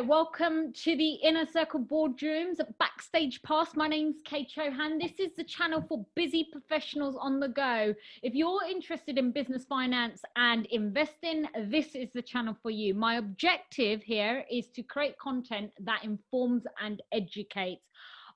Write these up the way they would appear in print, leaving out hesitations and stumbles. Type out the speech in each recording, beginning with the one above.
Welcome to the Inner Circle Boardrooms Backstage Pass. My name's Kay Chohan. This is the channel for busy professionals on the go. If you're interested in business finance and investing, this is the channel for you. My objective here is to create content that informs and educates.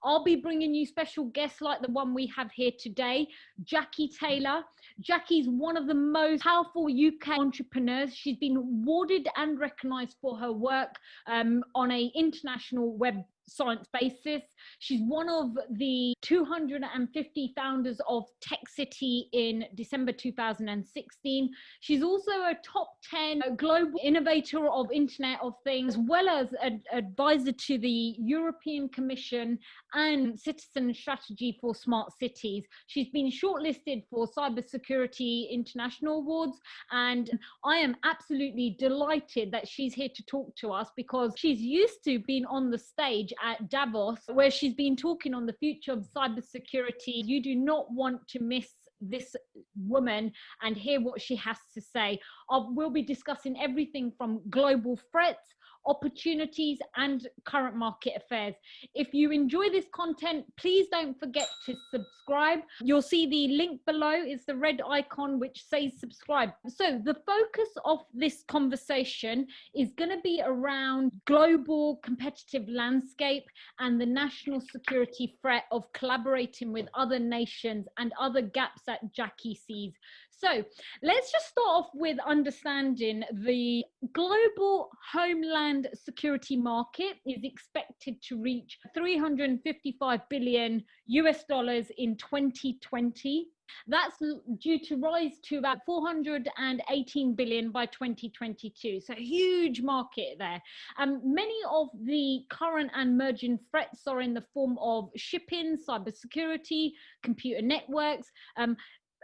I'll be bringing you special guests like the one we have here today, Jacqui Taylor. Jacqui's one of the most powerful UK entrepreneurs. She's been awarded and recognised for her work on an international web science basis. She's one of the 250 founders of Tech City in December 2016. She's also a top 10 global innovator of Internet of Things, as well as an advisor to the European Commission and Citizen Strategy for Smart Cities. She's been shortlisted for Cybersecurity International Awards, and I am absolutely delighted that she's here to talk to us because she's used to being on the stage at Davos, where she's been talking on the future of cybersecurity. You do not want to miss this woman and hear what she has to say. We'll be discussing everything from global threats, opportunities, and current market affairs. If you enjoy this content, please don't forget to subscribe. You'll see the link below. It's the red icon which says subscribe. So the focus of this conversation is going to be around global competitive landscape and the national security threat of collaborating with other nations and other gaps that Jacqui sees. So let's just start off with understanding the global homeland security market is expected to reach $355 billion in 2020. That's due to rise to about 418 billion by 2022. So a huge market there. Many of the current and emerging threats are in the form of shipping, cybersecurity, computer networks,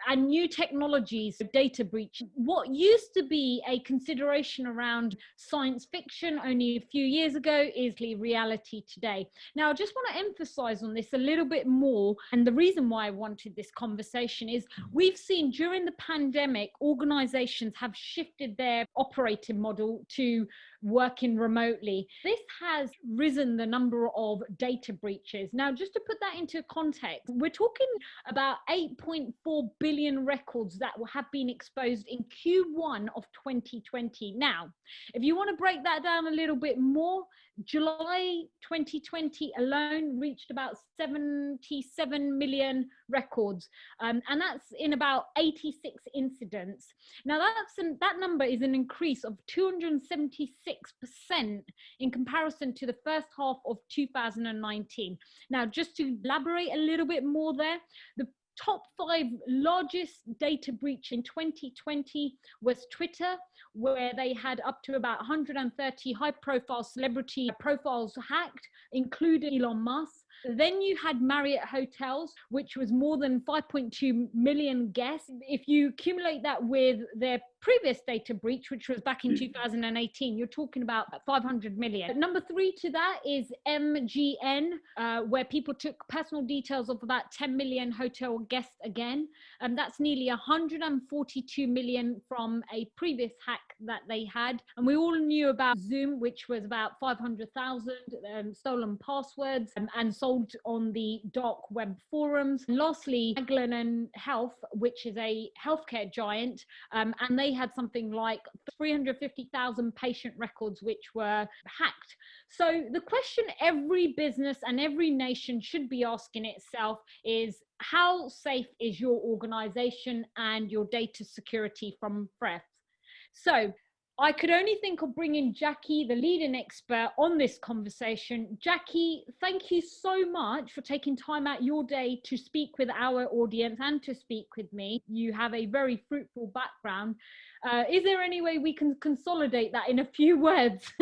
and new technologies, data breach. What used to be a consideration around science fiction only a few years ago is reality today. Now, I just want to emphasize on this a little bit more. And the reason why I wanted this conversation is we've seen during the pandemic, organizations have shifted their operating model to working remotely. This has risen the number of data breaches. Now, just to put that into context, we're talking about 8.4 billion records that have been exposed in Q1 of 2020. Now, if you want to break that down a little bit more, July 2020 alone reached about 77 million records, and that's in about 86 incidents. Now that number is an increase of 276% in comparison to the first half of 2019. Now, just to elaborate a little bit more there, the top 5 largest data breach in 2020 was Twitter, where they had up to about 130 high-profile celebrity profiles hacked, including Elon Musk. Then you had Marriott Hotels, which was more than 5.2 million guests. If you accumulate that with their previous data breach, which was back in 2018, you're talking about 500 million. Number 3 to that is MGN, where people took personal details of about 10 million hotel guests again. And that's nearly 142 million from a previous hack that they had. And we all knew about Zoom, which was about 500,000 stolen passwords and sold on the dark web forums. And lastly, Magdalene Health, which is a healthcare giant, and they had something like 350,000 patient records which were hacked. So the question every business and every nation should be asking itself is, how safe is your organization and your data security from threats? So I could only think of bringing Jacqui, the leading expert, on this conversation. Jacqui, thank you so much for taking time out your day to speak with our audience and to speak with me. You have a very fruitful background. Is there any way we can consolidate that in a few words?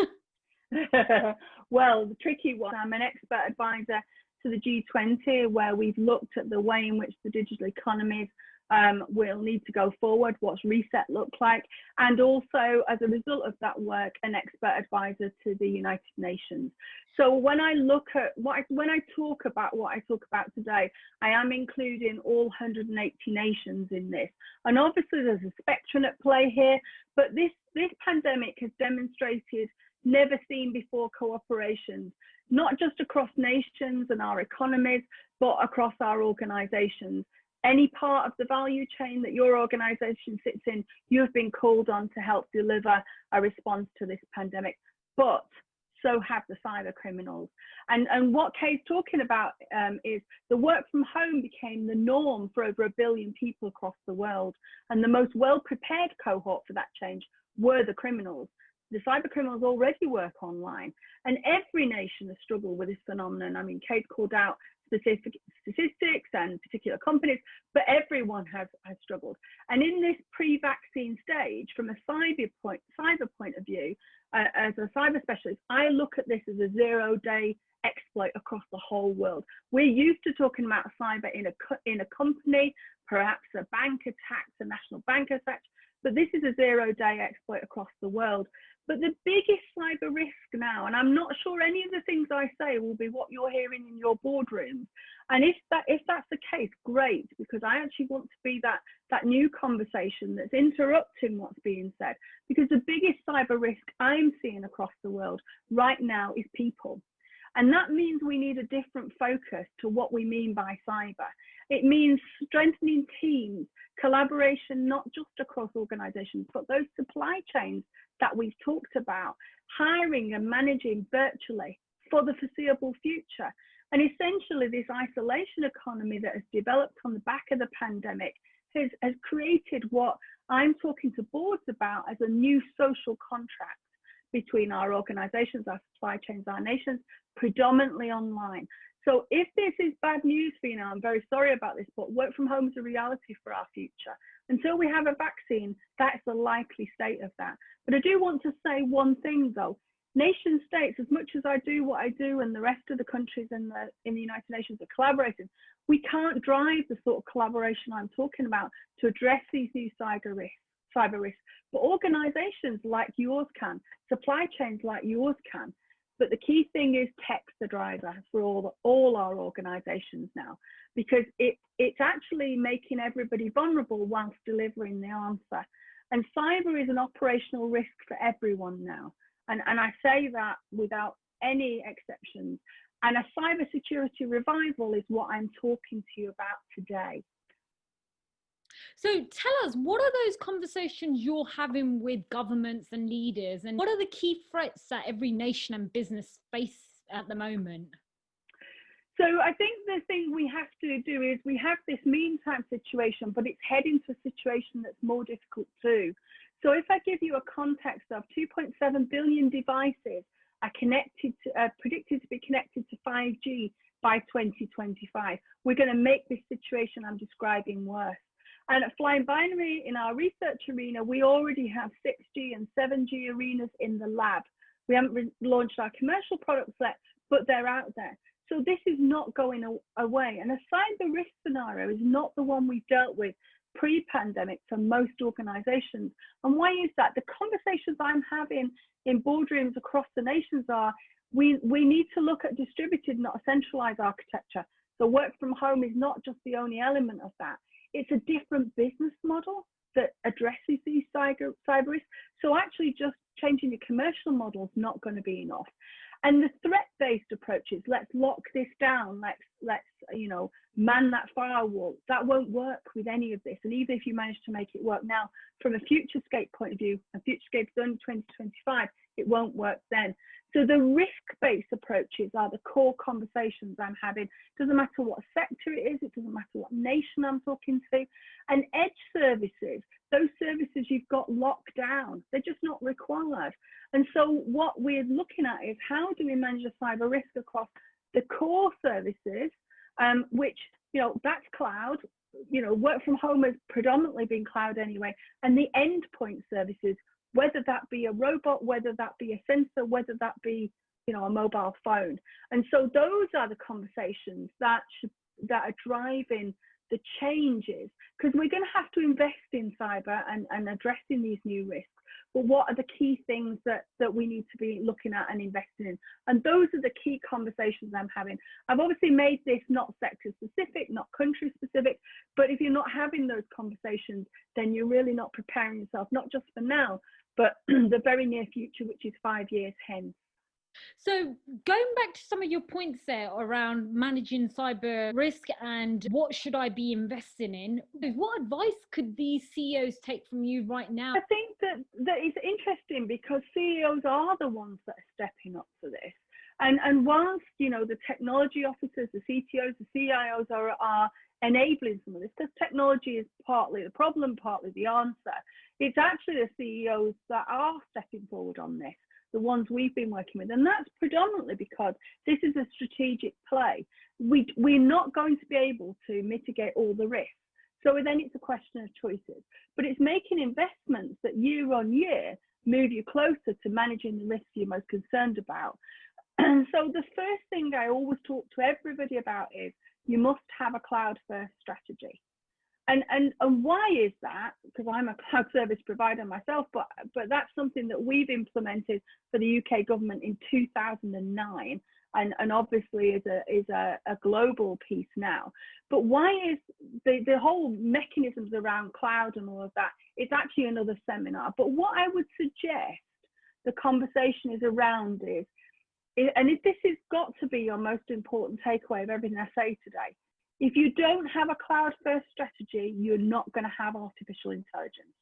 Well, the tricky one, I'm an expert advisor to the G20, where we've looked at the way in which the digital economies will need to go forward, what's reset look like, and also as a result of that work, an expert advisor to the United Nations. So when I look at when I talk about what I talk about today, I am including all 180 nations in this. And obviously there's a spectrum at play here, but this pandemic has demonstrated never seen before cooperations, not just across nations and our economies, but across our organizations. Any part of the value chain that your organization sits in, you've been called on to help deliver a response to this pandemic, but so have the cyber criminals. And what Kay's talking about is the work from home became the norm for over 1 billion people across the world. And the most well-prepared cohort for that change were the criminals. The cyber criminals already work online, and every nation has struggled with this phenomenon. I mean, Kate called out specific statistics and particular companies, but everyone has struggled. And in this pre-vaccine stage, from a cyber point of view, as a cyber specialist, I look at this as a 0-day exploit across the whole world. We're used to talking about cyber in a company, perhaps a bank attack, a national bank attack, but this is a 0-day exploit across the world. But the biggest cyber risk now, and I'm not sure any of the things I say will be what you're hearing in your boardrooms. And if that's the case, great, because I actually want to be that new conversation that's interrupting what's being said. Because the biggest cyber risk I'm seeing across the world right now is people. And that means we need a different focus to what we mean by cyber. It means strengthening teams, collaboration, not just across organizations, but those supply chains that we've talked about, hiring and managing virtually for the foreseeable future. And essentially this isolation economy that has developed on the back of the pandemic has created what I'm talking to boards about as a new social contract between our organizations, our supply chains, our nations, predominantly online. So if this is bad news for you now, I'm very sorry about this, but work from home is a reality for our future. Until we have a vaccine, that's the likely state of that. But I do want to say one thing though. Nation states, as much as I do what I do and the rest of the countries in the United Nations are collaborating, we can't drive the sort of collaboration I'm talking about to address these new cyber risks. But organizations like yours can, supply chains like yours can. But the key thing is tech's the driver for all our organizations now, because it's actually making everybody vulnerable whilst delivering the answer. And cyber is an operational risk for everyone now. And I say that without any exceptions. And a cybersecurity revival is what I'm talking to you about today. So tell us, what are those conversations you're having with governments and leaders, and what are the key threats that every nation and business face at the moment? So I think the thing we have to do is we have this meantime situation, but it's heading to a situation that's more difficult too. So if I give you a context of 2.7 billion devices are predicted to be connected to 5G by 2025, we're going to make this situation I'm describing worse. And at Flying Binary, in our research arena, we already have 6G and 7G arenas in the lab. We haven't launched our commercial products yet, but they're out there. So this is not going away. And a cyber risk scenario is not the one we've dealt with pre-pandemic for most organizations. And why is that? The conversations I'm having in boardrooms across the nations are, we need to look at distributed, not a centralized architecture. So work from home is not just the only element of that. It's a different business model that addresses these cyber risks. So actually just changing your commercial model is not going to be enough. And the threat-based approaches, let's lock this down, let's man that firewall, that won't work with any of this. And even if you manage to make it work now, from a FutureScape point of view, and FutureScape is only 2025, it won't work then. So the risk-based approaches are the core conversations I'm having. Doesn't matter what sector it is, it doesn't matter what nation I'm talking to. And edge services, those services you've got locked down, they're just not required. And so what we're looking at is how do we manage the cyber risk across the core services, which, that's cloud, work from home has predominantly been cloud anyway, and the endpoint services, whether that be a robot, whether that be a sensor, whether that be, a mobile phone. And so those are the conversations that are driving the changes, because we're going to have to invest in cyber and addressing these new risks. But what are the key things that we need to be looking at and investing in? And those are the key conversations I'm having. I've obviously made this not sector specific, not country specific, but if you're not having those conversations, then you're really not preparing yourself, not just for now, but the very near future, which is 5 years hence. So going back to some of your points there around managing cyber risk and what should I be investing in, what advice could these CEOs take from you right now? I think that is interesting because CEOs are the ones that are stepping up for this. And whilst, you know, the technology officers, the CTOs, the CIOs are enabling some of this, because technology is partly the problem, partly the answer, it's actually the CEOs that are stepping forward on this, the ones we've been working with. And that's predominantly because this is a strategic play. We're not going to be able to mitigate all the risks. So then it's a question of choices. But it's making investments that year on year move you closer to managing the risks you're most concerned about. And so the first thing I always talk to everybody about is you must have a cloud first strategy. And why is that? Because I'm a cloud service provider myself, but that's something that we've implemented for the UK government in 2009, and obviously is a global piece now. But why is the whole mechanisms around cloud and all of that? It's actually another seminar. But what I would suggest the conversation is around is, and if this has got to be your most important takeaway of everything I say today, if you don't have a cloud first strategy, you're not going to have artificial intelligence.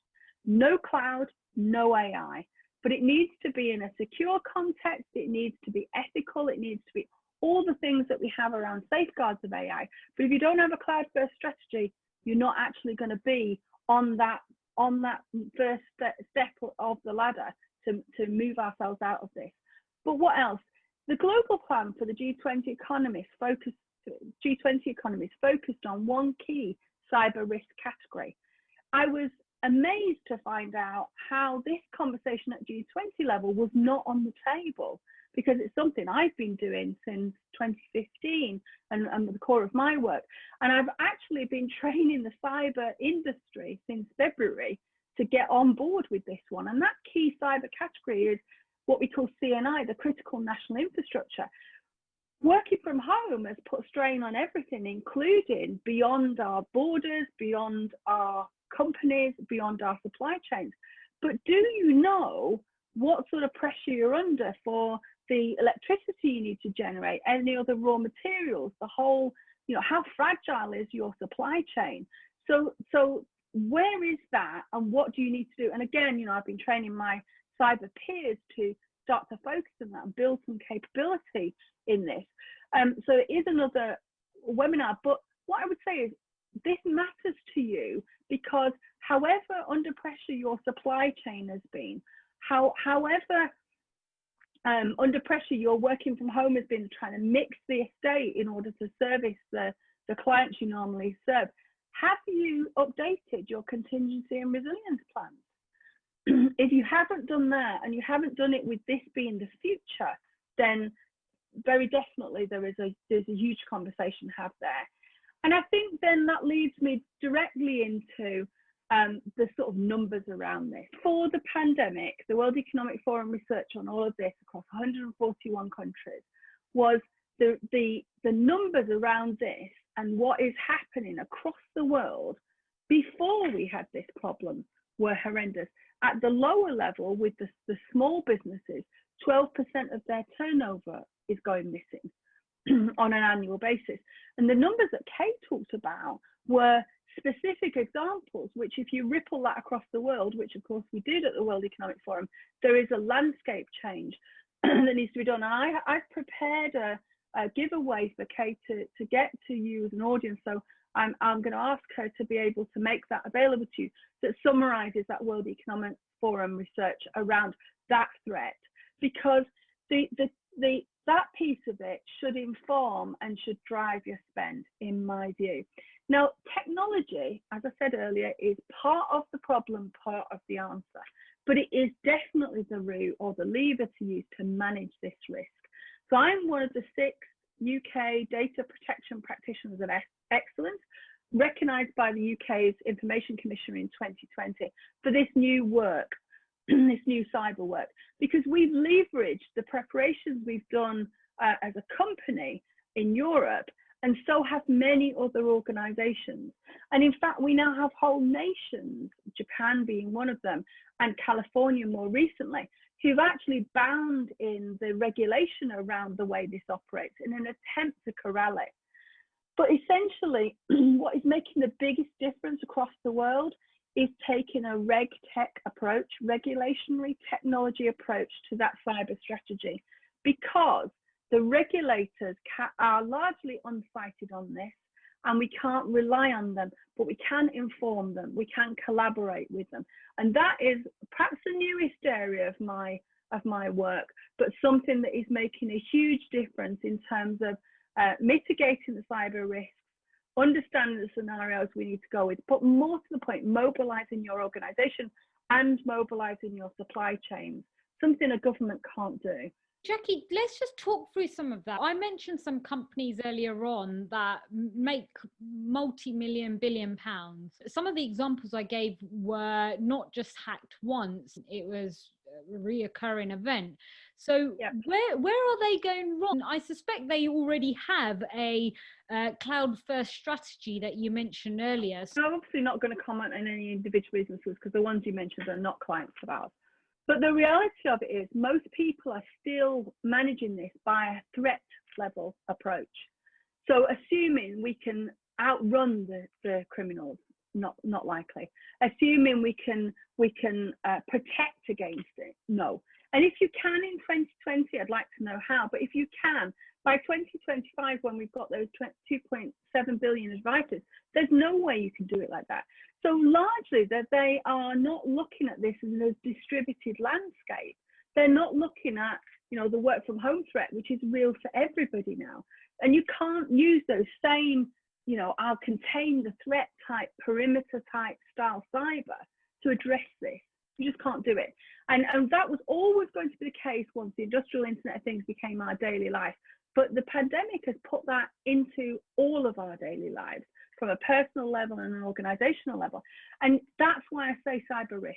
No cloud, no AI, but it needs to be in a secure context. It needs to be ethical. It needs to be all the things that we have around safeguards of AI. But if you don't have a cloud first strategy, you're not actually going to be on that first step of the ladder to move ourselves out of this. But what else? The global plan for the G20 economies focused on one key cyber risk category. I was amazed to find out how this conversation at G20 level was not on the table, because it's something I've been doing since 2015 and the core of my work. And I've actually been training the cyber industry since February to get on board with this one. And that key cyber category is what we call CNI, the critical national infrastructure. Working from home has put strain on everything, including beyond our borders, beyond our companies, beyond our supply chains. But do you know what sort of pressure you're under for the electricity you need to generate, any other raw materials, the whole, you know, how fragile is your supply chain? So where is that, and what do you need to do? And again, you know, I've been training my cyber peers to start to focus on that and build some capability in this. So it is another webinar, but what I would say is this matters to you because however under pressure your supply chain has been, however under pressure your working from home has been, trying to mix the estate in order to service the clients you normally serve, have you updated your contingency and resilience plans? If you haven't done that, and you haven't done it with this being the future, then very definitely there's a huge conversation to have there. And I think then that leads me directly into the sort of numbers around this. For the pandemic, the World Economic Forum research on all of this across 141 countries was the numbers around this and what is happening across the world before we had this problem were horrendous. At the lower level, with the small businesses, 12% of their turnover is going missing on an annual basis. And the numbers that Kate talked about were specific examples, which if you ripple that across the world, which of course we did at the World Economic Forum, there is a landscape change that needs to be done. And I've prepared a giveaway for Kate to get to you as an audience. So I'm going to ask her to be able to make that available to you, that summarizes that World Economic Forum research around that threat, because that piece of it should inform and should drive your spend, in my view. Now, technology, as I said earlier, is part of the problem, part of the answer, but it is definitely the route or the lever to use to manage this risk. So I'm one of the 6 UK data protection practitioners of excellence, recognised by the UK's Information Commissioner in 2020 for this new work, this new cyber work, because we've leveraged the preparations we've done as a company in Europe And so have many other organizations. And in fact, we now have whole nations, Japan being one of them, and California more recently, who've actually bound in the regulation around the way this operates in an attempt to corral it. But essentially, what is making the biggest difference across the world is taking a reg tech approach, regulationary technology approach to that cyber strategy, because the regulators are largely unsighted on this, and we can't rely on them, but we can inform them, we can collaborate with them. And that is perhaps the newest area of my work, but something that is making a huge difference in terms of mitigating the cyber risks, understanding the scenarios we need to go with, but more to the point, mobilizing your organization and mobilizing your supply chains, something a government can't do. Jacqui, let's just talk through some of that. I mentioned some companies earlier on that make multi-million, billion pounds. Some of the examples I gave were not just hacked once, it was a reoccurring event. So yep. where are they going wrong? I suspect they already have a cloud first strategy that you mentioned earlier. So I'm obviously not going to comment on any individual businesses because the ones you mentioned are not clients of ours. But the reality of it is most people are still managing this by a threat level approach. So assuming we can outrun the criminals, not likely. Assuming we can protect against it, no. And if you can in 2020, I'd like to know how, but if you can, by 2025, when we've got those 2.7 billion advisors, there's no way you can do it like that. So largely that they are not looking at this as a distributed landscape. They're not looking at, the work from home threat, which is real for everybody now. And you can't use those same, I'll contain the threat type, perimeter type style cyber to address this. You just can't do it. And that was always going to be the case once the industrial Internet of Things became our daily life. But the pandemic has put that into all of our daily lives from a personal level and an organizational level. And that's why I say cyber risk.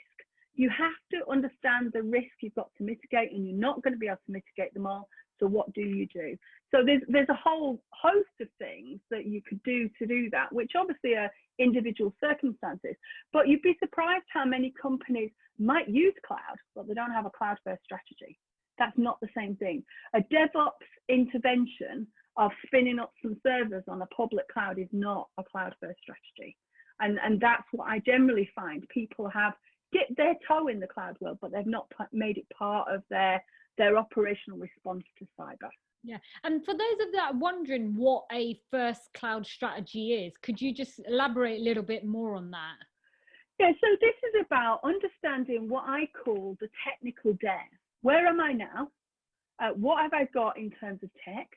You have to understand the risk you've got to mitigate, and you're not going to be able to mitigate them all. So what do you do? So there's a whole host of things that you could do to do that, which obviously are individual circumstances. But you'd be surprised how many companies might use cloud, but they don't have a cloud first strategy. That's not the same thing. A DevOps intervention of spinning up some servers on a public cloud is not a cloud first strategy. And that's what I generally find. People have dipped their toe in the cloud world, but they've not made it part of their operational response to cyber. Yeah, and for those of that wondering what a first cloud strategy is, could you just elaborate a little bit more on that? Yeah, so this is about understanding what I call the technical debt. Where am I now? What have I got in terms of tech?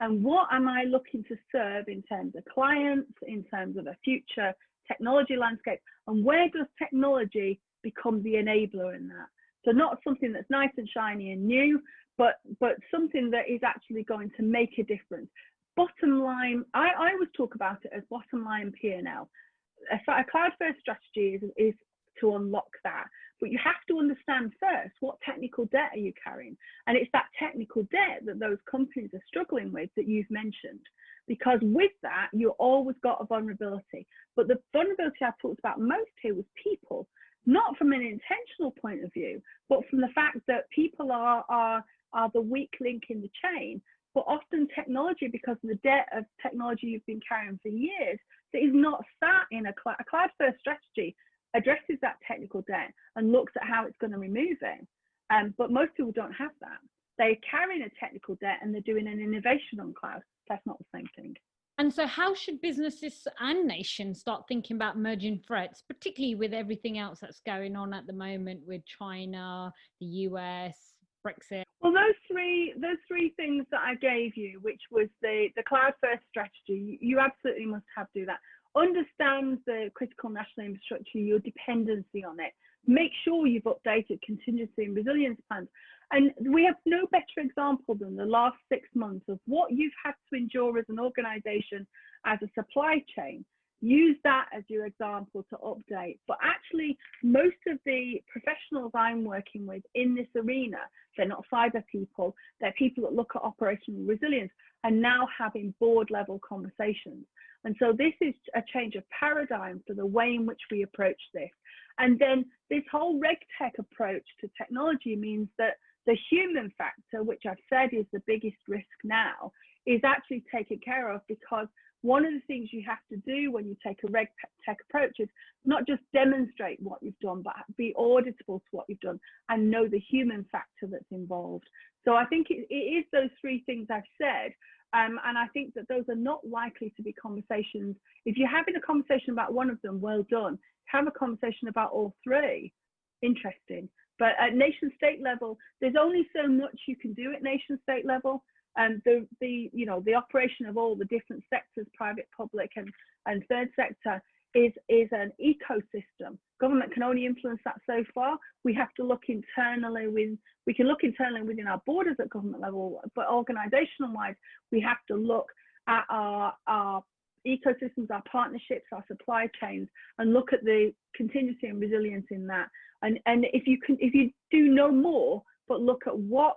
And what am I looking to serve in terms of clients, in terms of a future technology landscape? And where does technology become the enabler in that? So not something that's nice and shiny and new, but something that is actually going to make a difference. Bottom line, I always talk about it as bottom line P&L. A cloud first strategy is to unlock that. But you have to understand first, what technical debt are you carrying? And it's that technical debt that those companies are struggling with that you've mentioned. Because with that, you've always got a vulnerability. But the vulnerability I talked about most here was people, not from an intentional point of view, but from the fact that people are the weak link in the chain. But often technology, because of the debt of technology you've been carrying for years, that is not sat in a cloud first strategy, addresses that technical debt and looks at how it's going to remove it. But most people don't have that. They're carrying a technical debt and they're doing an innovation on cloud. That's not the same thing. And so how should businesses and nations start thinking about emerging threats, particularly with everything else that's going on at the moment with China, the US, Brexit? Well, those three things that I gave you, which was the cloud first strategy, you absolutely must have to do that. Understand the critical national infrastructure, your dependency on it. Make sure you've updated contingency and resilience plans. And we have no better example than the last 6 months of what you've had to endure as an organization, as a supply chain, use that as your example to update. But actually, most of the professionals I'm working with in this arena, they're not cyber people, they're people that look at operational resilience and now having board level conversations. And so this is a change of paradigm for the way in which we approach this. And then this whole RegTech approach to technology means that the human factor, which I've said is the biggest risk now, is actually taken care of, because one of the things you have to do when you take a RegTech approach is not just demonstrate what you've done, but be auditable to what you've done and know the human factor that's involved. So I think it is those three things I've said. And I think that those are not likely to be conversations. If you're having a conversation about one of them, well done. Have a conversation about all three. Interesting. But at nation state level, there's only so much you can do at nation state level. And the operation of all the different sectors, private, public, and third sector, is an ecosystem. Government can only influence that so far. We have to look internally we can look internally within our borders at government level, but organizational wise, we have to look at our ecosystems, our partnerships, our supply chains, and look at the contingency and resilience in that. And if you do no more, but look at what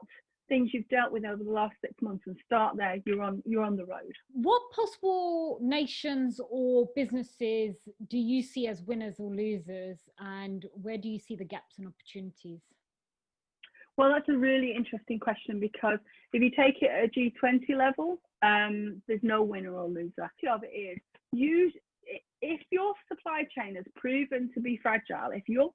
things you've dealt with over the last 6 months and start there, you're on the road. What possible nations or businesses do you see as winners or losers, and where do you see the gaps and opportunities? Well, that's a really interesting question, because if you take it at a G20 level, there's no winner or loser. Of it is, if your supply chain has proven to be fragile, if your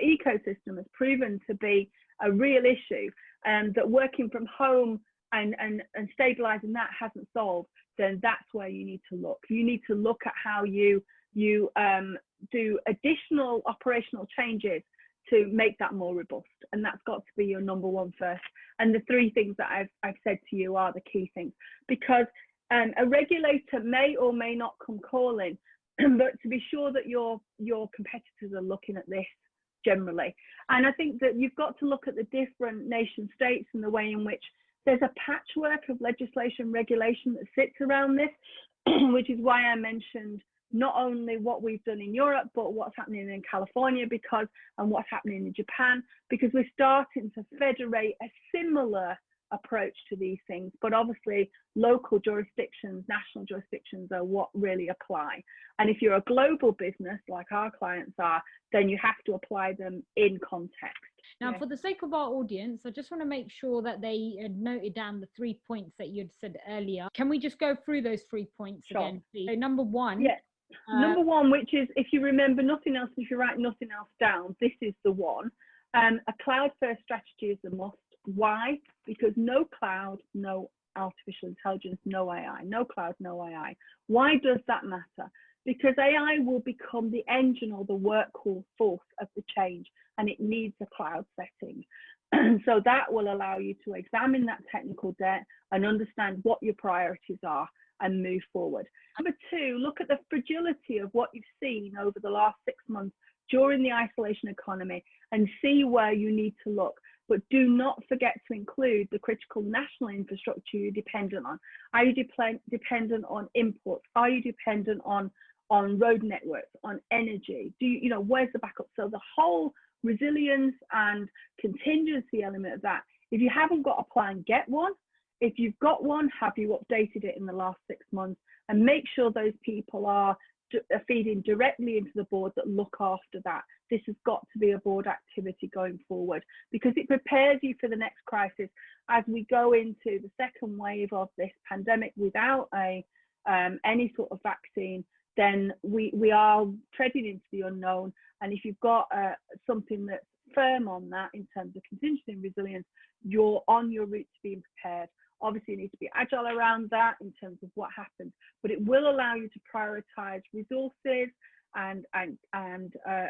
ecosystem has proven to be a real issue, that working from home and stabilizing that hasn't solved, then that's where you need to look. You need to look at how you do additional operational changes to make that more robust, and that's got to be your number one first. And the three things that I've said to you are the key things, because a regulator may or may not come calling, but to be sure that your competitors are looking at this generally. And I think that you've got to look at the different nation states and the way in which there's a patchwork of legislation, regulation that sits around this, which is why I mentioned not only what we've done in Europe, but what's happening in California, and what's happening in Japan, because we're starting to federate a similar approach to these things. But obviously local jurisdictions, national jurisdictions are what really apply. And if you're a global business like our clients are, then you have to apply them in context. Now, for the sake of our audience, I just want to make sure that they had noted down the 3 points that you'd said earlier. Can we just go through those 3 points again, please? So number one. Yeah. Number one, which is, if you remember nothing else, if you write nothing else down, this is the one. A cloud-first strategy is a must. Why? Because no cloud, no artificial intelligence, no AI. No cloud, no AI. Why does that matter? Because AI will become the engine or the workhorse of the change, and it needs a cloud setting. So that will allow you to examine that technical debt and understand what your priorities are and move forward. Number two, look at the fragility of what you've seen over the last 6 months during the isolation economy and see where you need to look. But do not forget to include the critical national infrastructure you're dependent on. Are you dependent on imports? Are you dependent on road networks, on energy? Where's the backup? So the whole resilience and contingency element of that, if you haven't got a plan, get one. If you've got one, have you updated it in the last 6 months? And make sure those people are feeding directly into the board that look after that. This has got to be a board activity going forward, because it prepares you for the next crisis. As we go into the second wave of this pandemic without any sort of vaccine, then we are treading into the unknown. And if you've got something that's firm on that in terms of contingency and resilience, you're on your route to being prepared. Obviously, you need to be agile around that in terms of what happens, but it will allow you to prioritize resources and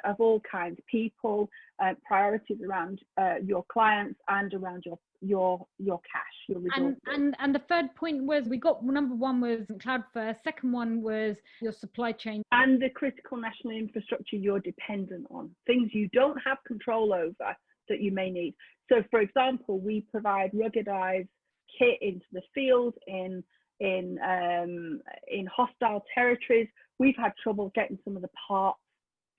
of all kinds, people, priorities around your clients and around your cash, your resources. And the third point was, we got, number one was cloud first, second one was your supply chain. And the critical national infrastructure you're dependent on, things you don't have control over that you may need. So for example, we provide ruggedized kit into the field in in hostile territories. We've had trouble getting some of the parts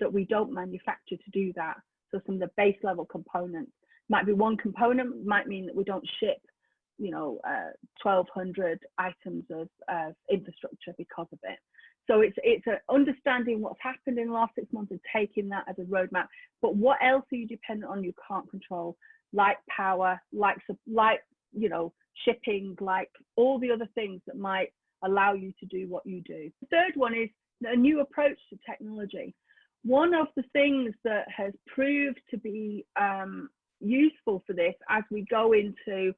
that we don't manufacture to do that. So some of the base level components might be one component, might mean that we don't ship, 1,200 items of infrastructure because of it. So it's understanding what's happened in the last 6 months and taking that as a roadmap. But what else are you dependent on you can't control, like power, like shipping, like all the other things that might allow you to do what you do. The third one is a new approach to technology. One of the things that has proved to be useful for this as we go into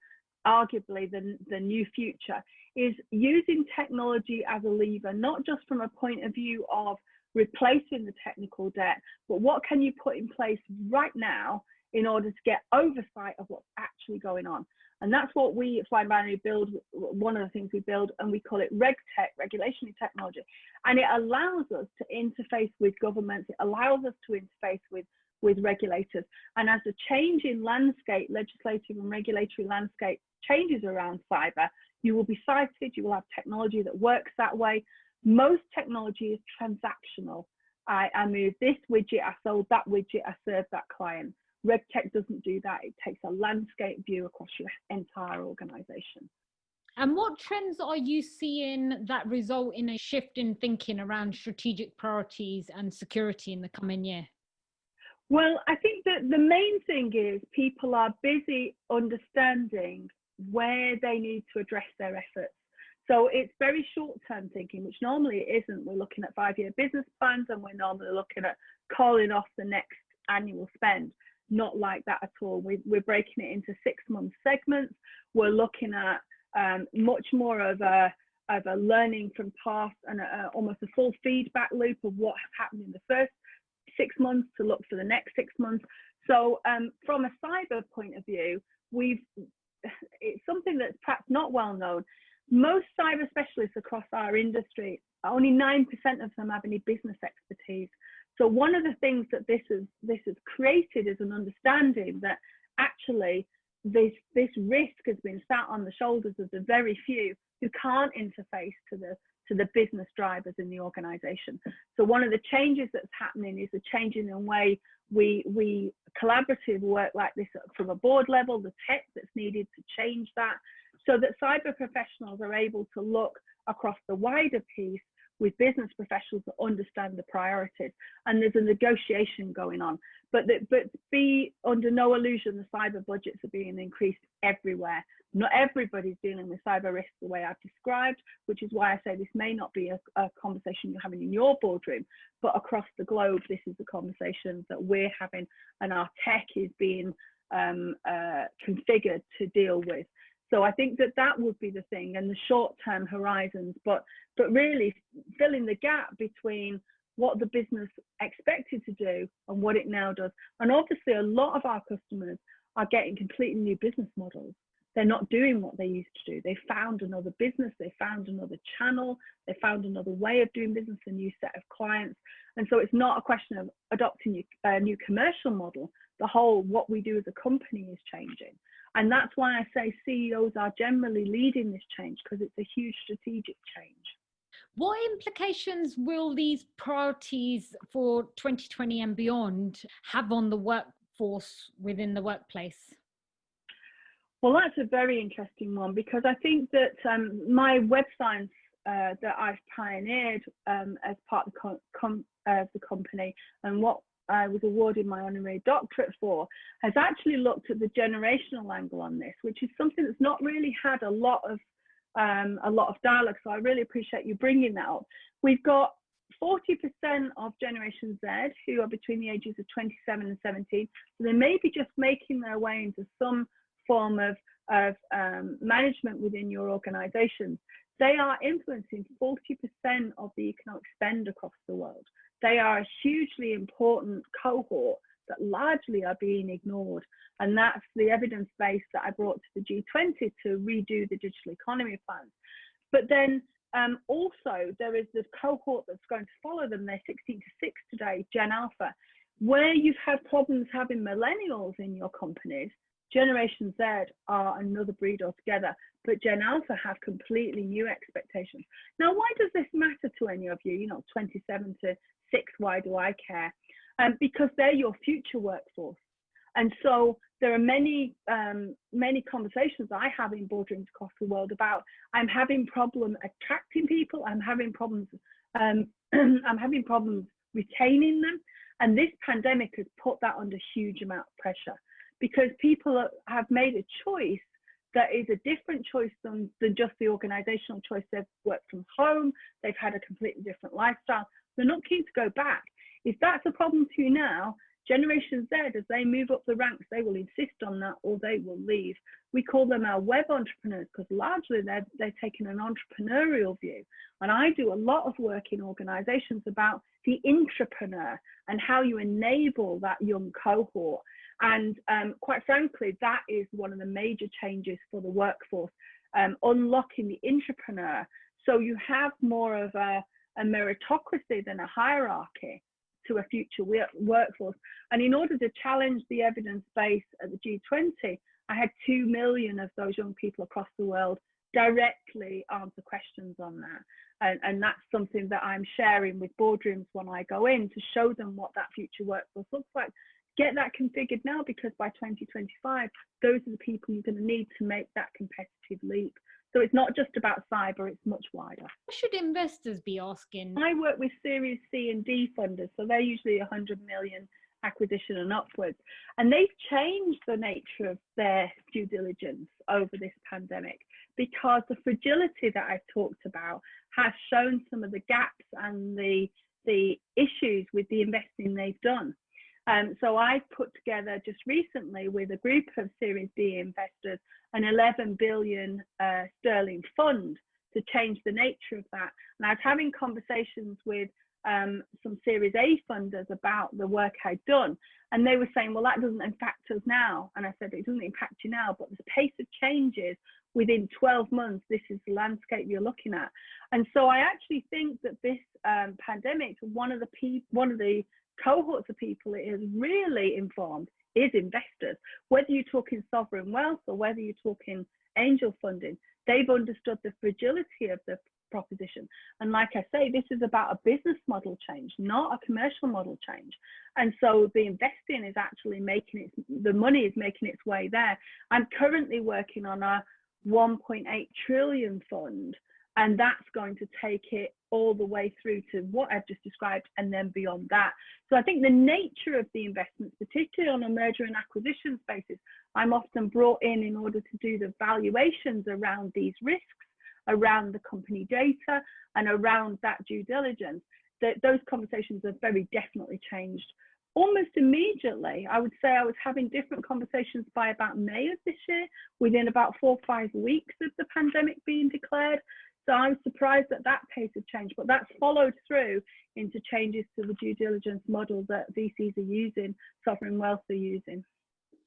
arguably the new future is using technology as a lever, not just from a point of view of replacing the technical debt, but what can you put in place right now in order to get oversight of what's actually going on. And that's what we at Flying Binary build. One of the things we build, and we call it RegTech, regulation technology. And it allows us to interface with governments. It allows us to interface with regulators. And as the change in landscape, legislative and regulatory landscape changes around cyber, you will be cited, you will have technology that works that way. Most technology is transactional. I move this widget, I sold that widget, I served that client. RegTech doesn't do that. It takes a landscape view across your entire organization. And what trends are you seeing that result in a shift in thinking around strategic priorities and security in the coming year? Well, I think that the main thing is people are busy understanding where they need to address their efforts. So it's very short-term thinking, which normally it isn't. We're looking at 5-year business plans, and we're normally looking at calling off the next annual spend. Not like that at all. We're breaking it into 6-month segments. We're looking at much more of a learning from past and almost a full feedback loop of what happened in the first 6 months to look for the next 6 months. So from a cyber point of view, it's something that's perhaps not well known. Most cyber specialists across our industry, only 9% of them have any business expertise. So one of the things that this has created is an understanding that actually this risk has been sat on the shoulders of the very few who can't interface to the business drivers in the organization. So one of the changes that's happening is a change in the way we collaborative work like this from a board level, the tech that's needed to change that, so that cyber professionals are able to look across the wider piece with business professionals that understand the priorities. And there's a negotiation going on, but be under no illusion, the cyber budgets are being increased everywhere. Not everybody's dealing with cyber risks the way I've described, which is why I say this may not be a conversation you're having in your boardroom, but across the globe, this is the conversation that we're having, and our tech is being configured to deal with. So I think that would be the thing, and the short-term horizons, but really filling the gap between what the business expected to do and what it now does. And obviously a lot of our customers are getting completely new business models. They're not doing what they used to do. They found another business, they found another channel, they found another way of doing business, a new set of clients. And so it's not a question of adopting a new commercial model. The whole what we do as a company is changing. And that's why I say CEOs are generally leading this change, because it's a huge strategic change. What implications will these priorities for 2020 and beyond have on the workforce within the workplace? Well, that's a very interesting one, because I think that my web science that I've pioneered as part of the company, and what I was awarded my honorary doctorate for, has actually looked at the generational angle on this, which is something that's not really had a lot of dialogue. So I really appreciate you bringing that up. We've got 40% of Generation Z who are between the ages of 27 and 17. So they may be just making their way into some form of management within your organizations. They are influencing 40% of the economic spend across the world. They are a hugely important cohort that largely are being ignored. And that's the evidence base that I brought to the G20 to redo the digital economy plans. But then also there is this cohort that's going to follow them. They're 16 to 6 today, Gen Alpha. Where you've had problems having millennials in your companies, Generation Z are another breed altogether, but Gen Alpha have completely new expectations. Now, why does this matter to any of you? You know, 27 to 6, why do I care? Because they're your future workforce. And so there are many conversations I have in boardrooms across the world about, I'm having problems attracting people, I'm having problems retaining them. And this pandemic has put that under huge amount of pressure, because people have made a choice that is a different choice than just the organizational choice. They've worked from home, they've had a completely different lifestyle. They're not keen to go back. If that's a problem to you now, Generation Z, as they move up the ranks, they will insist on that or they will leave. We call them our web entrepreneurs, because largely they're taking an entrepreneurial view. And I do a lot of work in organizations about the intrapreneur and how you enable that young cohort. And quite frankly, that is one of the major changes for the workforce, unlocking the intrapreneur. So you have more of a meritocracy than a hierarchy to a future workforce. And in order to challenge the evidence base at the G20, I had 2 million of those young people across the world directly answer questions on that. And that's something that I'm sharing with boardrooms when I go in, to show them what that future workforce looks like. Get that configured now, because by 2025, those are the people you're going to need to make that competitive leap. So it's not just about cyber, it's much wider. What should investors be asking? I work with Series C and D funders, so they're usually 100 million acquisition and upwards. And they've changed the nature of their due diligence over this pandemic, because the fragility that I've talked about has shown some of the gaps and the issues with the investing they've done. So I've put together just recently with a group of Series D investors an 11 billion sterling fund to change the nature of that. And I was having conversations with some Series A funders about the work I'd done. And they were saying, well, that doesn't impact us now. And I said, it doesn't impact you now, but the pace of changes within 12 months, this is the landscape you're looking at. And so I actually think that this pandemic, one of the cohorts of people it has really informed is investors. Whether you're talking sovereign wealth or whether you're talking angel funding, they've understood the fragility of the proposition. And like I say, this is about a business model change, not a commercial model change. And so the investing is actually the money is making its way there. I'm currently working on a 1.8 trillion fund, and that's going to take it all the way through to what I've just described and then beyond that. So I think the nature of the investments, particularly on a merger and acquisitions basis, I'm often brought in order to do the valuations around these risks, around the company data, and around that due diligence. Those conversations have very definitely changed. Almost immediately, I would say I was having different conversations by about May of this year, within about 4 or 5 weeks of the pandemic being declared. So I was surprised at that pace of change, but that's followed through into changes to the due diligence model that VCs are using, sovereign wealth are using.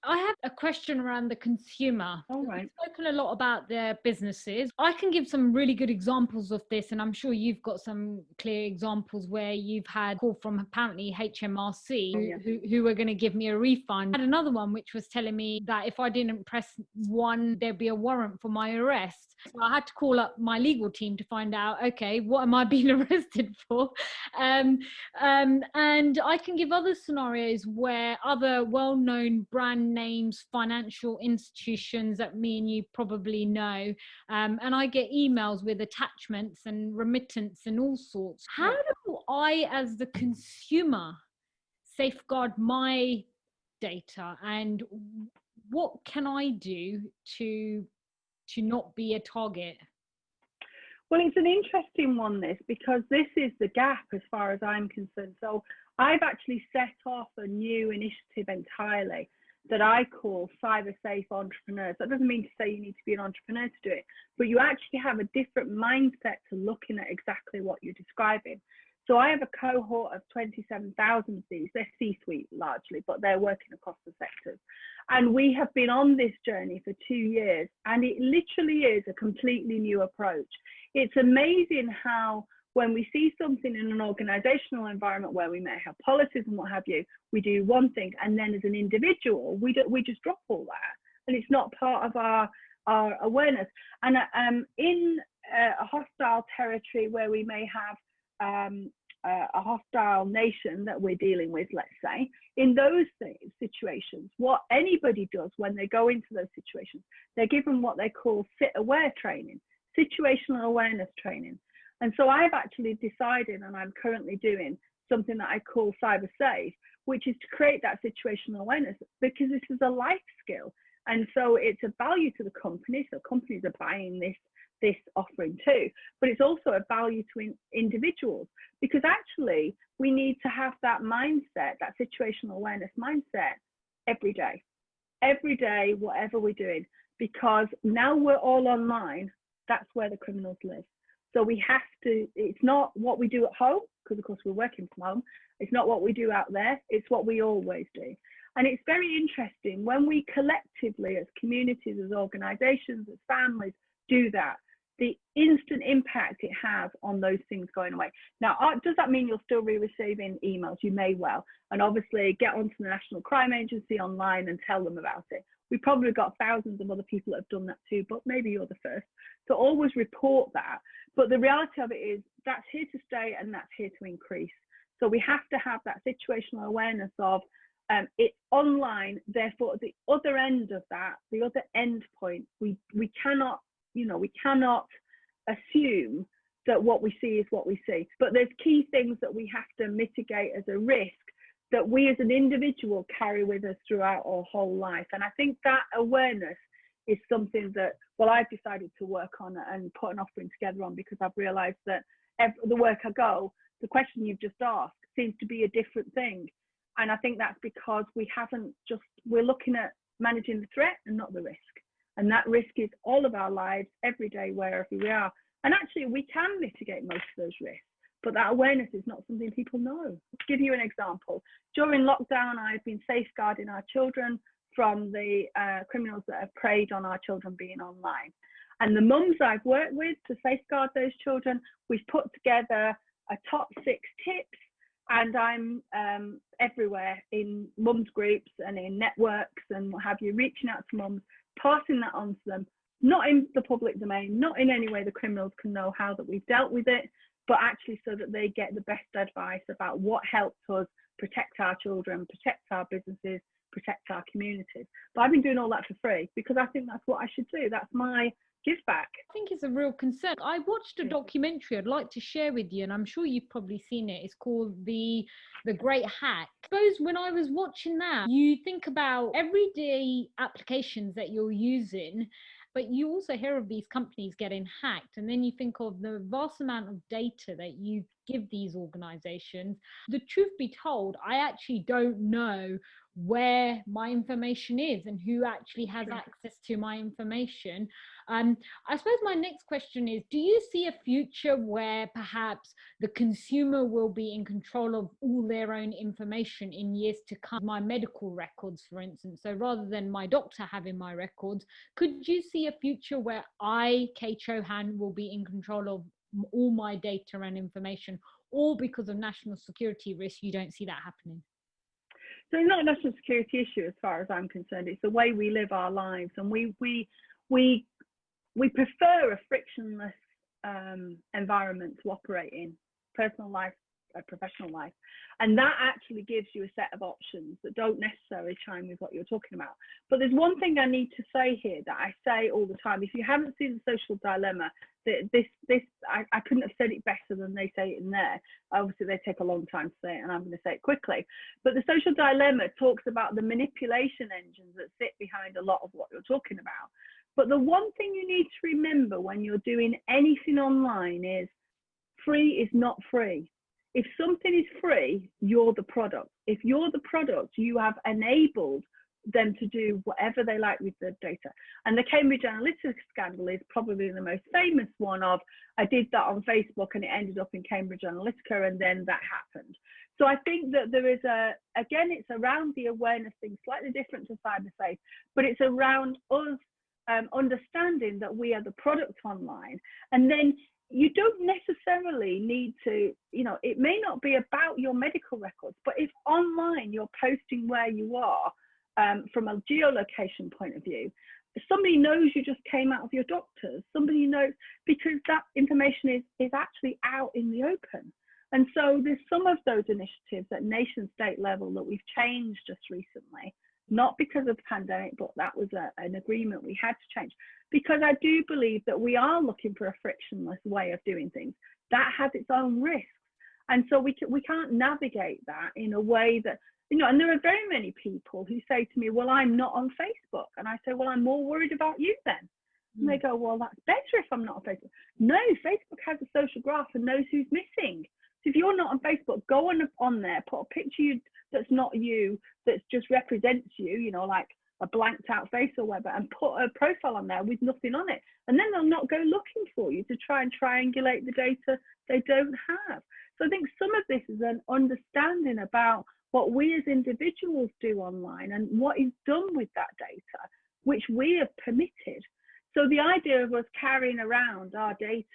I have a question around the consumer. All right. We've spoken a lot about their businesses. I can give some really good examples of this, and I'm sure you've got some clear examples where you've had a call from apparently HMRC who were going to give me a refund. I had another one which was telling me that if I didn't press 1, there'd be a warrant for my arrest. So I had to call up my legal team to find out, okay, what am I being arrested for? And I can give other scenarios where other well-known brand names, financial institutions that me and you probably know, and I get emails with attachments and remittance and all sorts. How do I, as the consumer, safeguard my data, and what can I do to not be a target? Well, it's an interesting one, this, because this is the gap as far as I'm concerned. So I've actually set off a new initiative entirely that I call Cyber Safe Entrepreneurs. That doesn't mean to say you need to be an entrepreneur to do it, but you actually have a different mindset to looking at exactly what you're describing. So I have a cohort of 27,000 of these. They're C-suite largely, but they're working across the sectors. And we have been on this journey for 2 years, and it literally is a completely new approach. It's amazing how when we see something in an organizational environment where we may have policies and what have you, we do one thing, and then as an individual, we just drop all that and it's not part of our awareness. And in a hostile territory where we may have a hostile nation that we're dealing with, let's say, in those situations, what anybody does when they go into those situations, they're given what they call sit-aware training, situational awareness training. And so I've actually decided, and I'm currently doing something that I call cyber safe, which is to create that situational awareness, because this is a life skill. And so it's a value to the company. So companies are buying this offering too, but it's also a value to individuals, because actually we need to have that mindset, that situational awareness mindset every day, whatever we're doing, because now we're all online. That's where the criminals live. So we have to, it's not what we do at home, because of course we're working from home. It's not what we do out there. It's what we always do. And it's very interesting when we collectively, as communities, as organizations, as families, do that, the instant impact it has on those things going away. Now, does that mean you'll still be receiving emails? You may well. And obviously get onto the National Crime Agency online and tell them about it. We've probably got thousands of other people that have done that too, but maybe you're the first. So always report that. But the reality of it is that's here to stay, and that's here to increase. So we have to have that situational awareness of it's online, therefore at the other end of that, the other end point, we cannot, we cannot assume that what we see is what we see. But there's key things that we have to mitigate as a risk that we as an individual carry with us throughout our whole life. And I think that awareness is something that, well, I've decided to work on and put an offering together on, because I've realized that the work I go, the question you've just asked seems to be a different thing. And I think that's because we're looking at managing the threat and not the risk. And that risk is all of our lives, every day, wherever we are. And actually, we can mitigate most of those risks, but that awareness is not something people know. To give you an example, during lockdown, I've been safeguarding our children from the criminals that have preyed on our children being online. And the mums I've worked with to safeguard those children, we've put together a top 6 tips. And I'm everywhere in mums groups and in networks and what have you, reaching out to mums, passing that on to them, not in the public domain, not in any way the criminals can know how that we've dealt with it, but actually so that they get the best advice about what helps us protect our children, protect our businesses, protect our communities. But I've been doing all that for free because I think that's what I should do. That's my give back. I think it's a real concern. I watched a documentary I'd like to share with you, and I'm sure you've probably seen it. It's called The Great Hack. I suppose when I was watching that, you think about everyday applications that you're using, but you also hear of these companies getting hacked, and then you think of the vast amount of data that you give these organizations. The truth be told, I actually don't know where my information is and who actually has access to my information. I suppose my next question is, do you see a future where perhaps the consumer will be in control of all their own information in years to come? My medical records, for instance. So rather than my doctor having my records, could you see a future where I, Kay Chohan, will be in control of all my data and information, or because of national security risk, you don't see that happening? So it's not a national security issue as far as I'm concerned. It's the way we live our lives, and we prefer a frictionless environment to operate in, personal life, professional life, and that actually gives you a set of options that don't necessarily chime with what you're talking about. But there's one thing I need to say here that I say all the time. If you haven't seen The Social Dilemma, I couldn't have said it better than they say it in there. Obviously they take a long time to say it, and I'm going to say it quickly. But The Social Dilemma talks about the manipulation engines that sit behind a lot of what you're talking about. But the one thing you need to remember when you're doing anything online is free is not free. If something is free, you're the product. If you're the product, you have enabled them to do whatever they like with the data. And the Cambridge Analytica scandal is probably the most famous one of, I did that on Facebook and it ended up in Cambridge Analytica, and then that happened. So I think that there is again, it's around the awareness thing, slightly different to cybersafe, but it's around us understanding that we are the product online. And then you don't necessarily need to, it may not be about your medical records, but if online you're posting where you are, from a geolocation point of view. Somebody knows you just came out of your doctor's. Somebody knows, because that information is actually out in the open. And so there's some of those initiatives at nation state level that we've changed just recently, not because of the pandemic, but that was an agreement we had to change, because I do believe that we are looking for a frictionless way of doing things. That has its own risks. And so we can't navigate that in a way that, and there are very many people who say to me, well, I'm not on Facebook. And I say, well, I'm more worried about you then. And they go, well, that's better if I'm not on Facebook. No, Facebook has a social graph and knows who's missing. So if you're not on Facebook, go on there, put a picture that's not you, that just represents you, like a blanked out face or whatever, and put a profile on there with nothing on it. And then they'll not go looking for you to try and triangulate the data they don't have. So I think some of this is an understanding about what we as individuals do online and what is done with that data, which we have permitted. So the idea of us carrying around our data,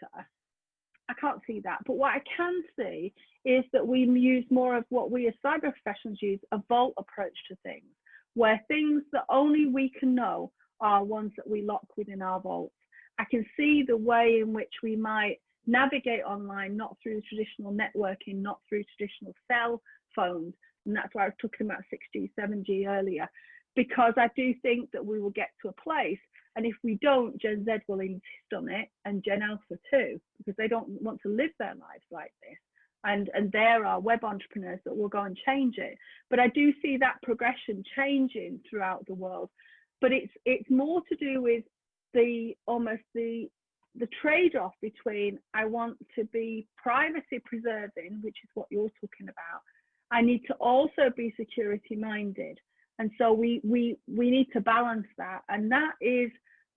I can't see that. But what I can see is that we use more of what we as cyber professionals use, a vault approach to things, where things that only we can know are ones that we lock within our vaults. I can see the way in which we might navigate online, not through traditional networking, not through traditional cell phones. And that's why I was talking about 6G, 7G earlier, because I do think that we will get to a place, and if we don't, Gen Z will insist on it, and Gen Alpha too, because they don't want to live their lives like this. And there are web entrepreneurs that will go and change it. But I do see that progression changing throughout the world. But it's more to do with the trade-off between, I want to be privacy preserving, which is what you're talking about. I need to also be security minded. And so we need to balance that. And that is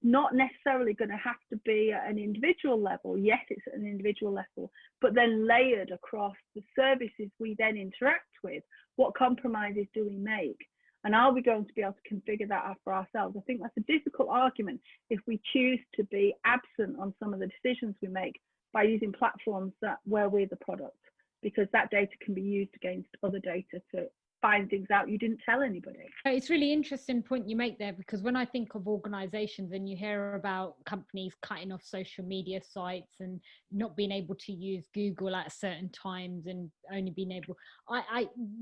not necessarily going to have to be at an individual level. Yes, it's at an individual level, but then layered across the services we then interact with. What compromises do we make? And are we going to be able to configure that out for ourselves? I think that's a difficult argument if we choose to be absent on some of the decisions we make by using platforms where we're the product, because that data can be used against other data to find things out you didn't tell anybody. It's really interesting point you make there, because when I think of organizations and you hear about companies cutting off social media sites and not being able to use Google at certain times and only being able,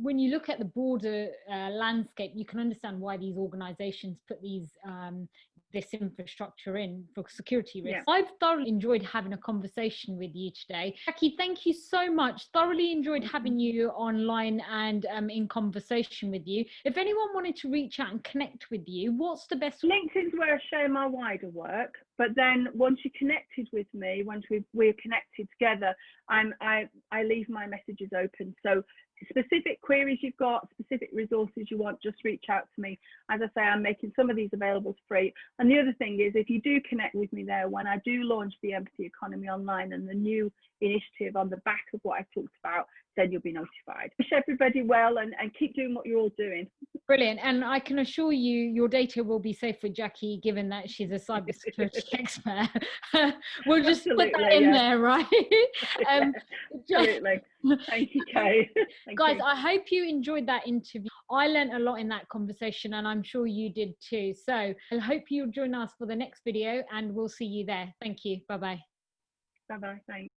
when you look at the broader landscape, you can understand why these organizations put this infrastructure in for security risks. Yeah. I've thoroughly enjoyed having a conversation with you today. Jacqui, thank you so much. Thoroughly enjoyed having you online and in conversation with you. If anyone wanted to reach out and connect with you, what's the best? LinkedIn's where I share my wider work, but then once you're connected with me, once we're connected together, I leave my messages open. So specific queries you've got, specific resources you want, just reach out to me. As I say, I'm making some of these available for free. And the other thing is, if you do connect with me there, when I do launch the Empathy Economy Online and the new initiative on the back of what I talked about, then you'll be notified. Wish everybody well and keep doing what you're all doing. Brilliant. And I can assure you, your data will be safe with Jacqui, given that she's a cybersecurity expert. We'll just put that in there, right? Absolutely. Thank you, Kay. Guys, I hope you enjoyed that interview. I learned a lot in that conversation, and I'm sure you did too. So I hope you'll join us for the next video, and we'll see you there. Thank you. Bye-bye. Bye-bye. Thanks.